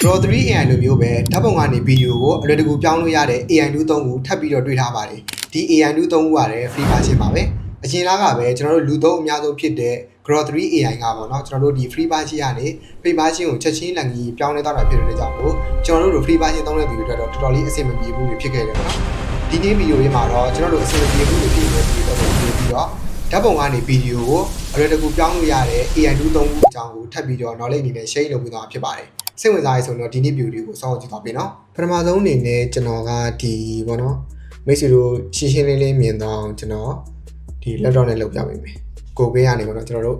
Grow 3 AI လိုမျိုးပဲဓာတ်ပုံကနေဗီဒီယိုကိုအလွယ်တကူပြောင်းလို့ရတဲ့ AI 2 3ခုထပ်ပြီးတော့တွေ့ထားပါတယ်ဒီ AI 2 3ခုကလည်း free version ပါပဲအရင်လားကပဲကျွန်တော်တို့လူသုံးအများဆုံးဖြစ်တဲ့ Grow 3 AI ကပေါ့နော်ကျွန်တော်တို့ဒီ free version ကနေ paid version ကိုချက်ချင်းလက်ကြီးပြောင်းလဲတော့တာဖြစ်တဲ့ကြောင့်မို့ကျွန်တော်တို့ free version သုံးတဲ့သူတွေအတွက်တော့တော်တော်လေးအဆင်မပြေဘူးတွေဖြစ်ခဲ့တယ်ပေါ့နော်ဒီနေ့ဗီဒီယိုလေးမှာတော့ကျွန်တော်တို့အဆင်မပြေဘူးတွေဖြစ်နေတဲ့သူတွေတော့ပြီးတော့ဓာတ်ပုံကနေဗီဒီယိုကိုအလွယ်တကူပြောင်းလို့ရတဲ့ AI 2 3ခုအကြောင်းကိုထပ်ပြီးတော့ knowledge အနေနဲ့ share လုပ်ပေးသွားမှာဖြစ်ပါတယ်စိတ်ဝင်စားရဆိုတော့ဒီနေ့ video ကိုစောင့်ကြည့်သွားပြီเนาะပထမဆုံးအနေနဲ့ကျွန်တော်ကဒီပေါ့နော်မိတ်ဆွေတို့ရှင်းရှင်းလင်းလင်းမြင်တော့ကျွန်တော်ဒီ laptop နဲ့လုပ်ပြပေးမယ်ကိုကေးရနေပေါ့နော်ကျွန်တော်တို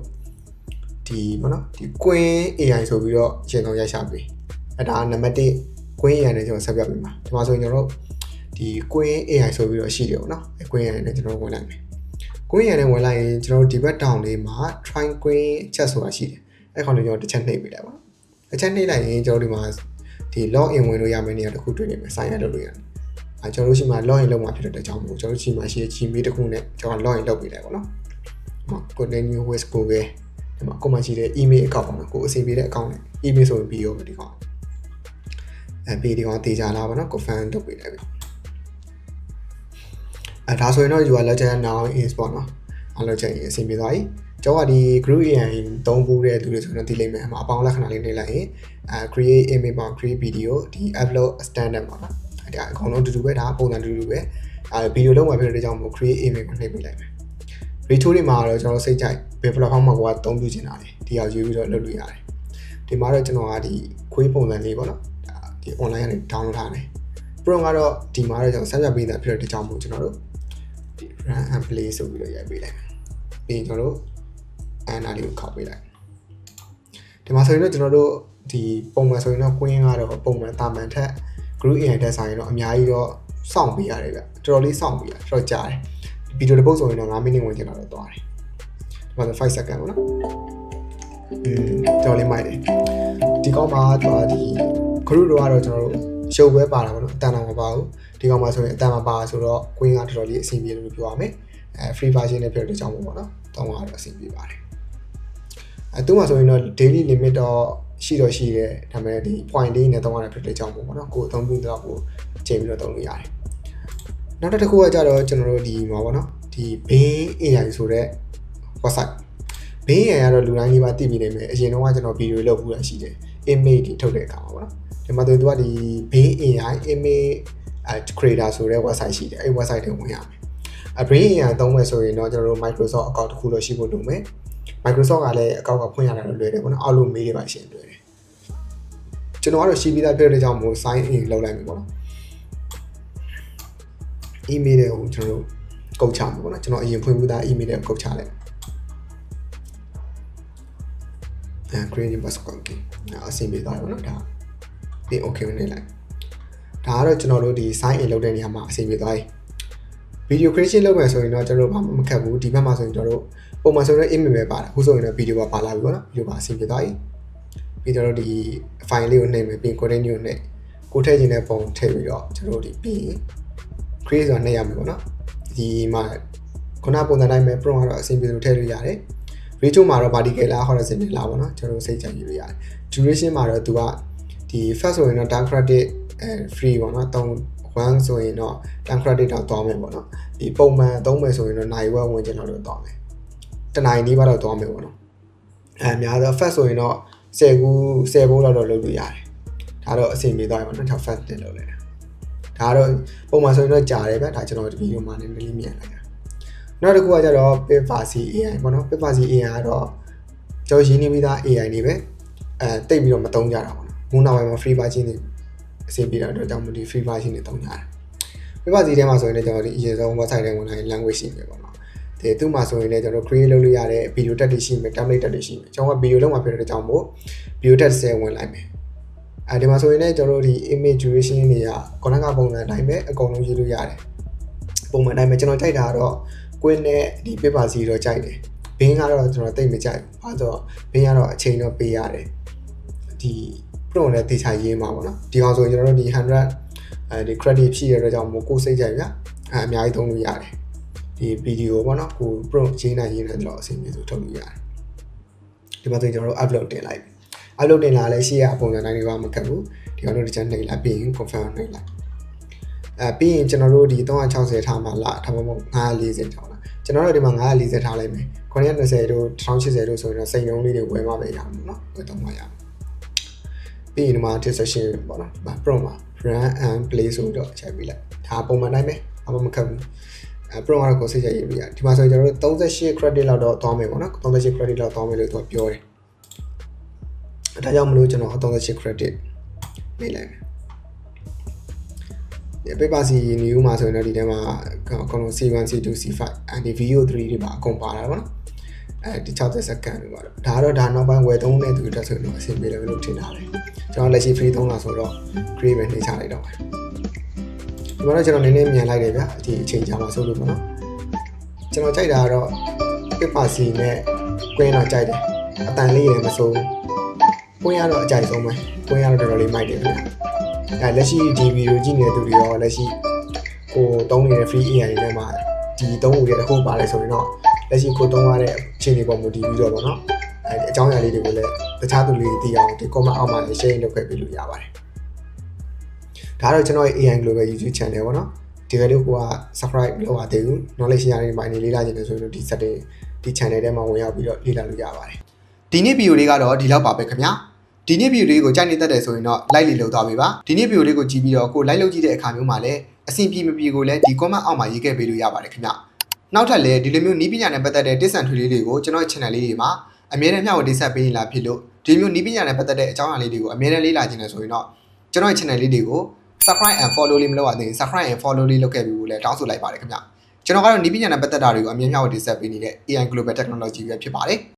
့ဒီပေါ့နော်ဒီ Queen AI ဆိုပြီးတော့ရှင်းတော့ရိုက်ရှာပေးအဲဒါနံပါတ်1 Queen AI နဲ့ကျွန်တော်ဆက်ပြပေးမှာဒီမှာဆိုရင်ကျွန်တော်တို့ဒီ Queen AI ဆိုပြီးတော့ရှိတယ်ပေါ့နော်အဲ Queen AI နဲ့ကျွန်တော်ဝင်လိုက်မယ် Queen AI နဲ့ဝင်လိုက်ရင်ကျွန်တော်တို့ဒီဘက်တောင်လေးမှာ try Queen chat ဆိုတာရှိတယ်အဲခေါင်းလေးကျွန်တော်တစ်ချက်နှိပ်ပေးလိုက်ပါအချက်နှိပ်လိုက်ရင်ကျွန်တော်ဒီမှာဒီ log in ဝင်လို့ရမယ့်နေရာတစ်ခုတွေ့နေမယ် sign in လုပ်လို့ရတယ်အဲကျွန်တော်တို့ရှိမှ log in လုပ်မှာဖြစ်တဲ့ကြောင့်မို့ကျွန်တော်တို့ရှိမှရှိတဲ့ Gmail တစ်ခုနဲ့ကျွန်တော် log in လုပ်ပေးလိုက်ပါတော့ဒီမှာ continue with Google ဒီမှာကိုမှရှိတဲ့ email account ပေါ့နော်ကိုအစီပေးတဲ့ account နဲ့ email ဆိုပြီးရောဒီကောင်ပြီးဒီကောင်တေချာလာပါတော့ confirm လုပ်ပေးလိုက်ပြီဒါဆိုရင်တော့ you are legend now is ပေါ့နော်အဲ့လိုချိန်အစီပေးသွားပြီကျွန်တော်ကဒီ group AI သုံးဖို့တဲ့သူတွေဆိုတော့ဒီလိမ့်မယ်အပေါင်းလက္ခဏာလေးနေလိုက်ရင်create image ပေါ့ create video ဒီ upload standard ပေါ့နော်အဲ့ဒါအကုန်လုံးတူတူပဲဒါပုံစံတူတူပဲဗီဒီယိုလုံးမှာဖြစ်တဲ့ကြောင့်မို့ create image ကိုနှိပ်ပေးလိုက်မယ် retro တွေမှာတော့ကျွန်တော်စိတ်ကြိုက်ဘယ် platform မှာကိုကသုံးပြချင်တာလေဒီအောင်ယူပြီးတော့လုပ်လို့ရတယ်ဒီမှာတော့ကျွန်တော်ကဒီခွေးပုံစံလေးပေါ့နော်ဒီ online ကနေ download ထားတယ် pro ကတော့ဒီမှာတော့ကျွန်တော်ဆက်ပြပေးတာဖြစ်တဲ့ကြောင့်မို့ကျွန်တော်တို့ဒီ run and play ဆိုပြီးတော့ရိုက်ပေးလိုက်ပြီးရင်ကျွန်တော်တို့အဲ့နာလေးကိုခောက်ပေးလိုက်ဒီမှာဆိုရင်တော့ကျွန်တော်တို့ဒီပုံမှန်ဆိုရင်တော့ Queen ကတော့ပုံမှန်တာမန်ထက် group AI တက်ဆိုင်တော့အများကြီးတော့စောင့်ပေးရတယ်ဗျတော်တော်လေးစောင့်ပေးရတော်ကြာတယ်ဗီဒီယိုတစ်ပုတ်ဆိုရင်တော့9မိနစ်ဝင်ကျင်တော့သွားတယ်ဒီမှာဆို5 second ပေါ့နော်တော်လေးမိုက်တယ်ဒီကောင်းမှာတော့ဒီ group တော့ကတော့ကျွန်တော်တို့ရှုပ်ပဲပါတာပေါ့နော်အတန်တော့မပါဘူးဒီကောင်းမှာဆိုရင်အတန်မပါဆိုတော့ Queen ကတော်တော်လေးအဆင်ပြေလို့ပြောရမယ်free version နဲ့ဖြစ်တဲ့ကြောင်းပေါ့နော်တောင်းတော့အဆင်ပြေပါတယ်သူ့မှာဆိုရင်တော့ daily limit တော့ရှိတယ်ဒါပေမဲ့ဒီ point လေးနဲ့တောင်းရတဲ့ဖြစ်တဲ့ကြောင်းပေါ့နော်ကိုအသုံးပြုတော့ကိုချိန်ပြီးတော့တောင်းလို့ရတယ်နောက်တစ်ခုကကြတော့ကျွန်တော်တို့ဒီမှာပေါ့နော်ဒီ Bing AI ဆိုတဲ့ website Bing AI ကတော့လူတိုင်းကြီးပါသိပြီးနေမယ်အရင်တော့ကကျွန်တော်ဗီဒီယိုလုပ်ဖို့ရရှိတယ် image တွေထုတ်တဲ့အခါမှာပေါ့နော်ဒီမှာသူကဒီ Bing AI image creator ဆိုတဲ့ website ရှိတယ်အဲ့ website တွေဝင်ရမယ်Bing AI သုံးမယ်ဆိုရင်တော့ကျွန်တော်တို့ Microsoft account တစ်ခုလို့ရှိဖို့လုပ်မယ် Microsoft ကလည်းအကောင့်ကဖွင့်ရတာလွယ်တယ်ပေါ့နော်အောက်လို့မေးတွေပါရှင်းလွယ်တယ်ကျွန်တော်ကတော့ရှိပြီးသားပြတဲ့ကြောင့်မို့ sign in လုပ်လိုက်ပြီပေါ့နော် email တွေကိုကျွန်တော်တို့ကုတ်ချမှာပေါ့နော်ကျွန်တော်အရင်ဖွင့်ပြီးသား email တွေကိုကုတ်ချလိုက်create your password အဆင်ပြေသွားတယ်ပေါ့နော်ဒါပြီး okay နေလိုက်ဒါကတော့ကျွန်တော်တို့ဒီ sign in လုပ်တဲ့နေရာမှာအဆင်ပြေသွားပြီvideo creation လုပ်မယ်ဆိုရင်တော့ကျွန်တော်တို့ဘာမှမခက်ဘူးဒီဘက်မှာဆိုရင်ကျွန်တော်တို့ပုံမှန်ဆိုရင် image ပဲပါတယ်အခုဆိုရင်တော့ video ပါလာပြီပေါ့နော် video ပါအဆင်ပြေသွားပြီပြီးတော့ဒီ file လေးကိုနှိပ်မယ်ပြီး content ကိုနှိပ်ကိုထည့်ခြင်းတဲ့ပုံထည့်ပြီးတော့ကျွန်တော်တို့ဒီပြီး create ဆိုတာနှိပ်ရမယ်ပေါ့နော်ဒီမှာခုနပုံစံတိုင်းပဲ prompt ကတော့အဆင်ပြေလို့ထည့်လို့ရတယ် video မှာတော့ vertical လား horizontal လားပေါ့နော်ကျွန်တော်တို့စိတ်ကြိုက်ယူလို့ရတယ် duration မှာတော့သူကဒီ first ဆိုရင်တော့ time credit free ပေါ့နော်1ဆိုရင်တော့ time credit တော့သွားမယ်ပေါ့နော်ဒီပုံမှန်သုံးမယ်ဆိုရင်တော့နိုင်ဝက်ဝင်ကျင်တော့သွားမယ်တနိုင်ဒီဘက်တော့သွားမယ်ပေါ့နော်အများတော့ fast ဆိုရင်တော့10ဘိုးလောက်တော့လုပ်လို့ရတယ်ဒါတော့အဆင်ပြေသွားပြီပေါ့နော် fast တင်လုပ်လိုက်တာဒါကတော့ပုံမှန်ဆိုရင်တော့ကြာတယ်ဗျဒါကျွန်တော်ဒီဗီဒီယိုမှာနည်းနည်းမြင်လိုက်တာနောက်တစ်ခုကကျတော့ Privacy AI ပေါ့နော် Privacy AI ကတော့ကျွန်တော်ရင်းနှီးပြီးသား AI တွေပဲတိတ်ပြီးတော့မသုံးကြတာပေါ့နော်မူနောက်ပိုင်းမှာ free version တွေအဆင်ပြေတာတော့ကြောင့်မို့ဒီ free version တွေသုံးကြတယ်Privacy ထဲမှာဆိုရင်လည်းကျွန်တော်ဒီအရင်ဆုံး website ထဲဝင်လာရင် language ရှိနေပေါ့နော်ဒီသူ့မှာဆိုရင်လည်းကျွန်တော် create လုပ်လို့ရတဲ့ video tag တွေရှိမယ် template tag တွေရှိမယ်ကျွန်တော်က video လုံးမှာဖြစ်တဲ့ကြောင့်မို့ video tag 10ဝင်လိုက်မယ်ဒီမှာဆိုရင်လည်းကျွန်တော်တို့ဒီ image duration တွေကခုနကပုံစံအတိုင်းပဲအကုန်လုံးရေးလို့ရတယ်ပုံမှန်အတိုင်းပဲကျွန်တော်ကြိုက်တာကတော့ Queen နဲ့ဒီ Privacy တော့ကြိုက်တယ် Bing ကတော့ကျွန်တော်တိတ်မကြိုက်ဘူးဘာလို့ Bing ကတော့အချိန်တော့ပေးရတယ်ဒီ Pro နဲ့တေချာရေးမှာပေါ့နော်ဒီကောင်ဆိုရင်ကျွန်တော်တို့ဒီ100ဒီ credit ဖြည့်ရတဲ့ကြောင့်မို့ကိုစိတ်ကြိုက်ဗျအများကြီးသုံးလို့ရတယ်ဒီ video ပေါ့နော်ကို pro ရေးနိုင်တော့အဆင်ပြေဆိုထုတ်လို့ရတယ်ဒီမှာဆိုရင်ကျွန်တော်တို့ upload တင်လိုက်ပြီ upload တင်လာလဲရှိရပုံစံတိုင်းတွေကမကတ်ဘူးဒီကောင်တို့တစ်ချက်နှိပ်လိုက်ပြီးရင် confirm နှိပ်လိုက်ပြီးရင်ကျွန်တော်တို့ဒီ360ထားမှာလားဒါမှမဟုတ်940ထားလားကျွန်တော်တို့ဒီမှာ940ထားလိုက်မယ်920တို့1080တို့ဆိုရင်တော့စိန်လုံးလေးတွေဝယ်မှပဲရမှာเนาะဝယ်တော့မှရပြီးရင်ဒီမှာ decision ပေါ့နော်ဒီမှာ pro မှာ run and play ဆိုတော့ချိန်ပြီးလိုက်ဒါပုံမှန်တိုင်းပဲအမမခက်ဘူးpro ကတော့ကိုစိတ်ချရေးပြီးရဒီမှာဆိုရင်ကျွန်တော်တို့38 credit လောက်တော့သွားမယ်ပေါ့နော်38 credit လောက်သွားမယ်လို့သူကပြောတယ်ဒါကြောင့်မလို့ကျွန်တော်38 credit နေလိုက်မယ်ဒီ paper C new မှာဆိုရင်တော့ဒီထဲမှာအကုန်လုံး C1 C2 C5 and video 3တွေပါအကုန်ပါလာပါတော့ဒီ60 second တွေပါတော့ဒါကတော့ဒါနောက်ပိုင်းဝယ်သုံးတဲ့သူတွေတက်ဆိုရင်တော့အဆင်ပြေတယ်လို့ထင်တာလေကျွန်တော်လက်ရှိ free သုံးလာဆိုတော့ free ပဲနှိမ့်ချလိုက်တော့ဒီမှာတော့ကျွန်တော်နည်းနည်းမြန်လိုက်တယ်ဗျဒီအချိန်ကြာမှာဆိုလို့ပေါ့နော်ကျွန်တော်ကြိုက်တာကတော့ paper C နဲ့ queen တော့ကြိုက်တယ်အတန်လေးလည်းမစိုးqueen ကတော့အကြိုက်ဆုံးပဲqueen ကတော့တော်တော်လေးမိုက်တယ်ဗျလက်ရှိဒီဗီဒီယိုကြည့်နေတဲ့သူတွေရောလက်ရှိကိုသုံးနေတဲ့ free AI တွေမှာဒီသုံးခုတွေတစ်ခုပါလဲဆိုရင်တော့လက်ရှိကိုသုံးရတဲ့အခြေအနေပေါ်မူတည်ပြီးတော့ပေါ့နော်အကြောင်းအရာလေးတွေကိုလည်းတခြားသူတွေသိအောင်ဒီ comment အောက်မှာ share လုပ်ခဲ့ပေးလို့ရပါတယ်ဒါတော့ကျွန်တော်ရဲ့ AI Global YouTube channel ပေါ့နော်ဒီကလေးက subscribe လုပ်ရသေးဘူး knowledge ရတဲ့ပိုင်းလေးလေ့လာကြည့်နေဆိုရင်ဒီ setting ဒီ channel ထဲမှာဝင်ရောက်ပြီးတော့လေ့လာလို့ရပါတယ်ဒီနေ့ဗီဒီယိုလေးကတော့ဒီလောက်ပါပဲခင်ဗျာဒီနေ့ဗီဒီယိုလေးကိုကြိုက်နေတတ်တယ်ဆိုရင်တော့ like လေးလုပ်သွားပေးပါဒီနေ့ဗီဒီယိုလေးကိုကြည့်ပြီးတော့ကို like လုပ်ကြည့်တဲ့အခါမျိုးမှာလည်းအဆင်ပြေမပြေကိုလည်းဒီ comment အောက်မှာရေးခဲ့ပေးလို့ရပါတယ်ခင်ဗျနောက်ထပ်လည်းဒီလိုမျိုးနီးပညာနဲ့ပတ်သက်တဲ့ tips and tools လေးတွေကိုကျွန်တော် channel လေးတွေမှာအမြဲတမ်းမျှဝေတင်ဆက်ပေးနေလာဖြစ်လို့ဒီမျိုးနီးပညာနဲ့ပတ်သက်တဲ့အကြောင်းအရာလေးတွေကိုအမြဲတမ်းလေ့လာခြင်းနဲ့ဆိုရင်တော့ကျွန်တော် channel လေးတွေကို subscribe and follow လေးမလုပ်ရသေးရင် subscribe and follow လေးလုပ်ခဲ့ပြီးလို့လည်းတောင်းဆိုလိုက်ပါတယ်ခင်ဗျကျွန်တော်ကတော့နီးပညာနဲ့ပတ်သက်တာတွေကိုအမြဲမျှဝေတင်ဆက်ပေးနေတဲ့ AI Global Technology ပဲဖြစ်ပါတယ်